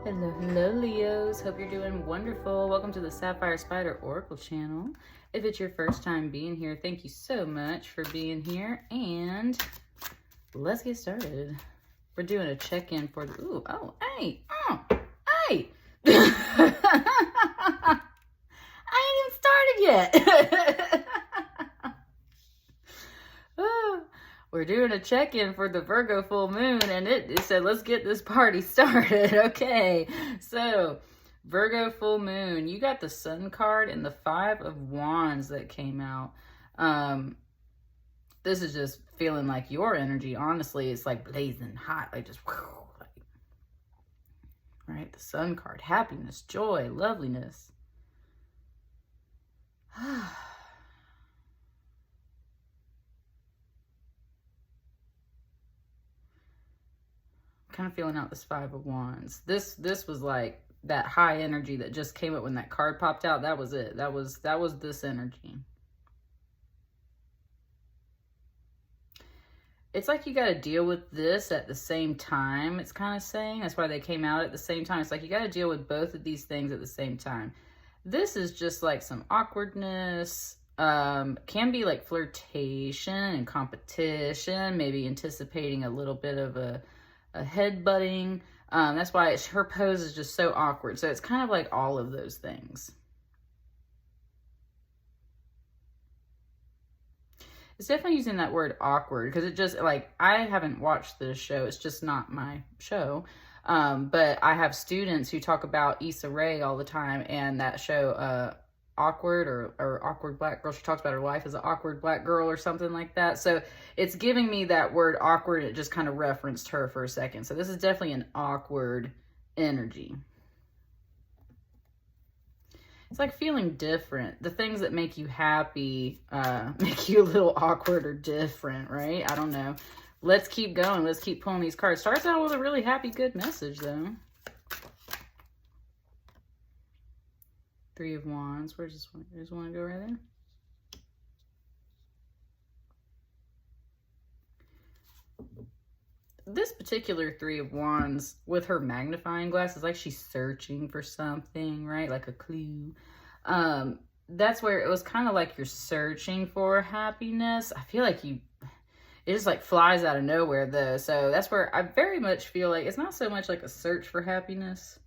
Hello, hello, Leos. Hope you're doing wonderful. Welcome to the Sapphire Spider Oracle channel. If it's your first time being here, thank you so much for being here. And let's get started. We're doing a check-in for the... Ooh, oh, hey, hey. I ain't even started yet. We're doing a check-in for the Virgo full moon, and it said, let's get this party started. Okay, so Virgo full moon, you got the Sun card and the 5 of Wands that came out. This is just feeling like your energy, honestly, it's like blazing hot, like just, like, right? The Sun card, happiness, joy, loveliness. Kind of feeling out this 5 of Wands. This was like that high energy that just came up when that card popped out. That was it. That was this energy. It's like you got to deal with this at the same time. It's kind of saying that's why they came out at the same time. It's like you got to deal with both of these things at the same time. This is just like some awkwardness. Can be like flirtation and competition, maybe anticipating a little bit of a headbutting. That's why her pose is just so awkward. So it's kind of like all of those things. It's definitely using that word awkward because it just, like, I haven't watched this show. It's just not my show. But I have students who talk about Issa Rae all the time, and that show, Awkward or Awkward Black Girl. She talks about her life as an awkward black girl or something like that. So it's giving me that word awkward. It just kind of referenced her for a second. So this is definitely an awkward energy. It's like feeling different. The things that make you happy make you a little awkward or different, right? I don't know. Let's keep going. Let's keep pulling these cards. Starts out with a really happy, good message, though. 3 of Wands. Where's this one? There's one to go right there. This particular 3 of Wands with her magnifying glass is like she's searching for something, right? Like a clue. That's where it was kind of like you're searching for happiness. I feel like it just like flies out of nowhere though. So that's where I very much feel like it's not so much like a search for happiness.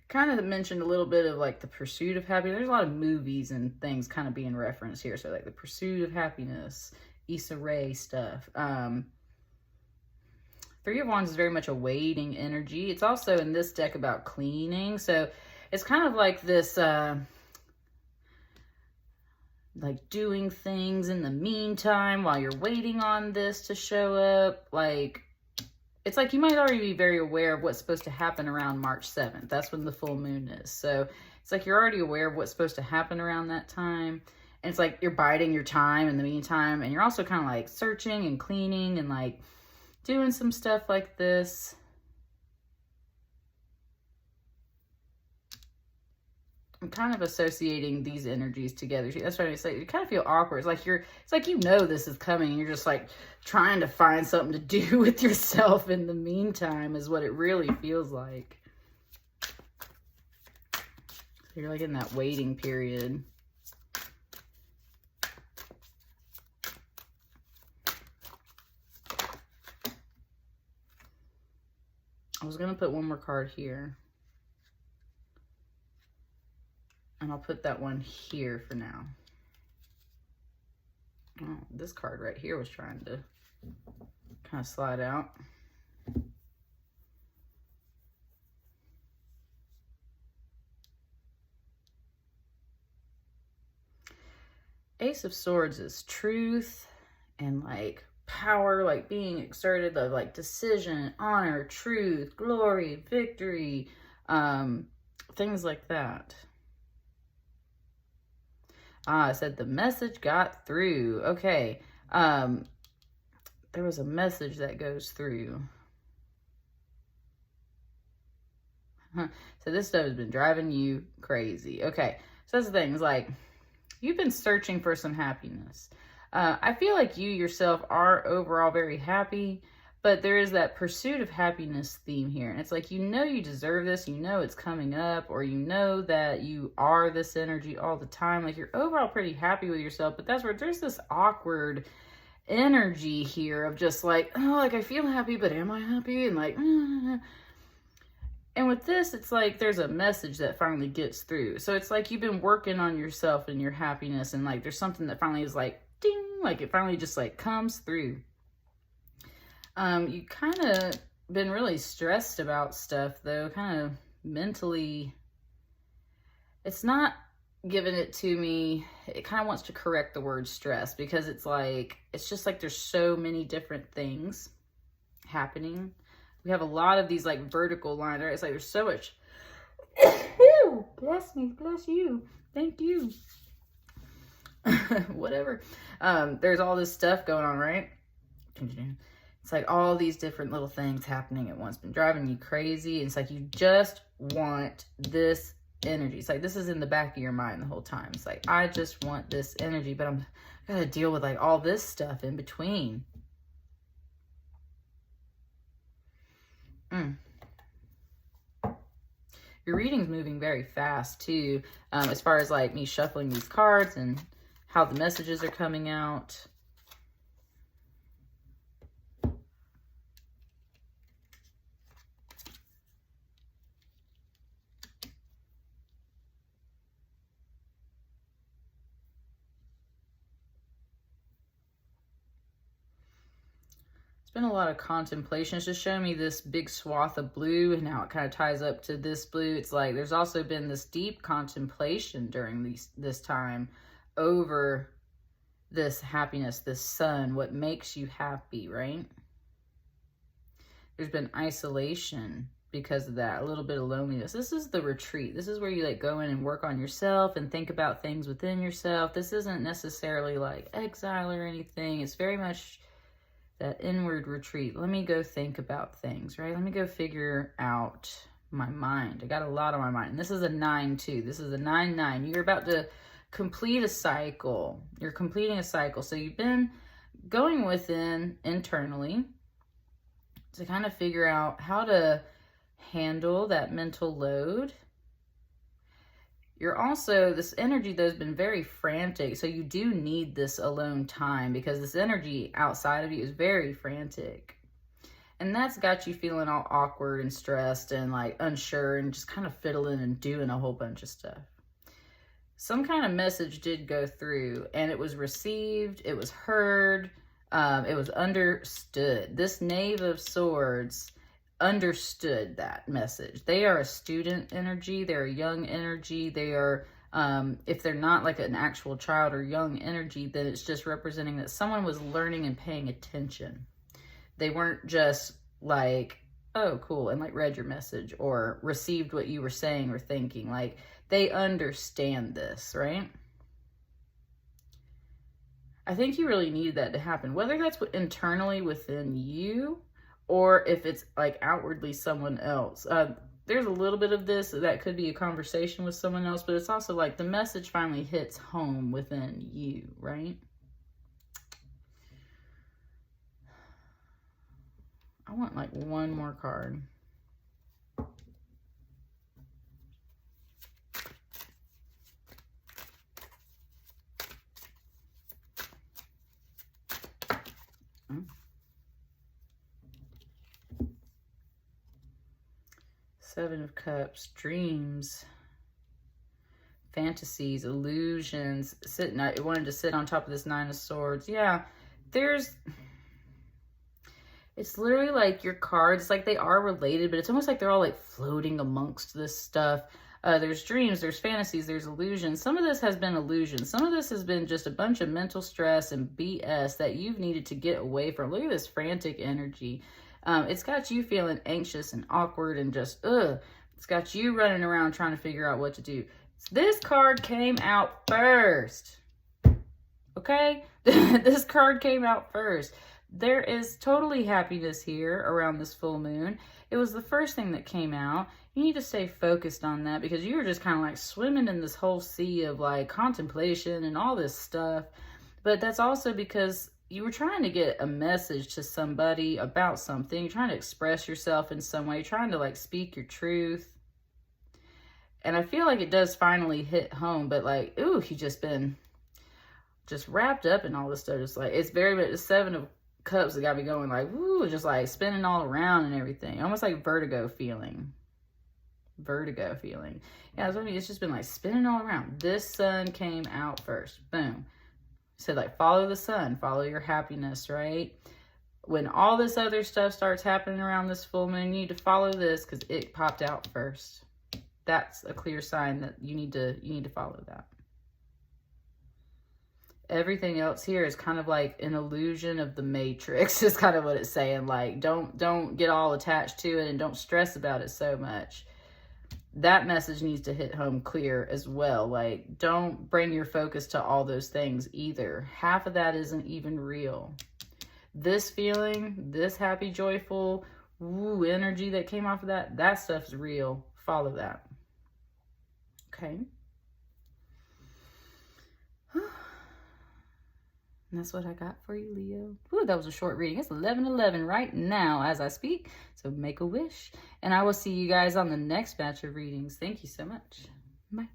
Kind of mentioned a little bit of like the pursuit of happiness. There's a lot of movies and things kind of being referenced here. So like the pursuit of happiness, Issa Rae stuff. 3 of Wands is very much a waiting energy. It's also in this deck about cleaning. So it's kind of like this, like doing things in the meantime while you're waiting on this to show up. Like, it's like you might already be very aware of what's supposed to happen around March 7th. That's when the full moon is. So it's like you're already aware of what's supposed to happen around that time. And it's like you're biding your time in the meantime. And you're also kind of like searching and cleaning and like doing some stuff like this. I'm kind of associating these energies together. That's what I say. You kind of feel awkward. It's like you know this is coming and you're just like trying to find something to do with yourself in the meantime is what it really feels like. You're like in that waiting period. I was going to put one more card here. And I'll put that one here for now. Oh, this card right here was trying to kind of slide out. Ace of Swords is truth and like power, like being exerted, of like decision, honor, truth, glory, victory, things like that. I said the message got through. Okay. There was a message that goes through. So this stuff has been driving you crazy. Okay. So that's the thing. It's like you've been searching for some happiness. I feel like you yourself are overall very happy, But there is that pursuit of happiness theme here. And it's like, you know you deserve this. You know it's coming up. Or you know that you are this energy all the time. Like, you're overall pretty happy with yourself. But that's where there's this awkward energy here of just like, oh, like, I feel happy, but am I happy? And like, And with this, it's like there's a message that finally gets through. So it's like you've been working on yourself and your happiness. And like there's something that finally is like, ding, like it finally just like comes through. You kind of been really stressed about stuff, though, kind of mentally. It's not giving it to me. It kind of wants to correct the word stress, because it's like, it's just like there's so many different things happening. We have a lot of these like vertical lines, right? It's like there's so much. Bless me, bless you. Thank you. Whatever. There's all this stuff going on, right? Continue. It's like all these different little things happening at once, been driving you crazy. And it's like you just want this energy. It's like this is in the back of your mind the whole time. It's like, I just want this energy, but I gotta deal with like all this stuff in between. Your reading's moving very fast too, as far as like me shuffling these cards and how the messages are coming out. Been a lot of contemplation. It's just showing me this big swath of blue, and now it kind of ties up to this blue. It's like there's also been this deep contemplation during this time over this happiness, this sun, what makes you happy, right? There's been isolation because of that, a little bit of loneliness. This is the retreat. This is where you like go in and work on yourself and think about things within yourself. This isn't necessarily like exile or anything. It's very much that inward retreat. Let me go think about things, right? Let me go figure out my mind. I got a lot on my mind. And this is a 9 too. This is a 9-9. You're about to complete a cycle. You're completing a cycle. So you've been going within internally to kind of figure out how to handle that mental load. You're also, this energy though has been very frantic. So you do need this alone time, because this energy outside of you is very frantic. And that's got you feeling all awkward and stressed and like unsure and just kind of fiddling and doing a whole bunch of stuff. Some kind of message did go through, and it was received, it was heard, it was understood. This Knave of Swords understood that message. They are a student energy. They're a young energy. They are, if they're not like an actual child or young energy, then it's just representing that someone was learning and paying attention. They weren't just like, oh, cool, and like read your message or received what you were saying or thinking. Like, they understand this, right? I think you really need that to happen, whether that's internally within you or if it's like outwardly someone else. There's a little bit of this that could be a conversation with someone else, but it's also like the message finally hits home within you, right? I want like one more card. Seven of Cups, dreams, fantasies, illusions. I wanted to sit on top of this Nine of Swords. Yeah, it's literally like your cards, like they are related, but it's almost like they're all like floating amongst this stuff. There's dreams, there's fantasies, there's illusions. Some of this has been illusions. Some of this has been just a bunch of mental stress and BS that you've needed to get away from. Look at this frantic energy. It's got you feeling anxious and awkward and just, It's got you running around trying to figure out what to do. This card came out first. Okay? This card came out first. There is totally happiness here around this full moon. It was the first thing that came out. You need to stay focused on that, because you were just kind of like swimming in this whole sea of like contemplation and all this stuff. But that's also because you were trying to get a message to somebody about something. You're trying to express yourself in some way. You're trying to like speak your truth. And I feel like it does finally hit home, but like, ooh, he just been just wrapped up in all this stuff. Just like, it's very much the Seven of Cups that got me going like, ooh, just like spinning all around and everything. Almost like Vertigo feeling. Vertigo feeling. Yeah, that's what I mean. It's just been like spinning all around. This sun came out first. Boom. So like, follow the sun, follow your happiness, right? When all this other stuff starts happening around this full moon, you need to follow this because it popped out first. That's a clear sign that you need to follow that. Everything else here is kind of like an illusion of the Matrix. Is kind of what it's saying. Like, don't get all attached to it and don't stress about it so much. That message needs to hit home clear as well. Like, don't bring your focus to all those things either. Half of that isn't even real. This feeling, this happy, joyful, woo, energy that came off of that stuff's real. Follow that. Okay. And that's what I got for you, Leo. Ooh, that was a short reading. It's 11:11 right now as I speak. So make a wish. And I will see you guys on the next batch of readings. Thank you so much. Bye.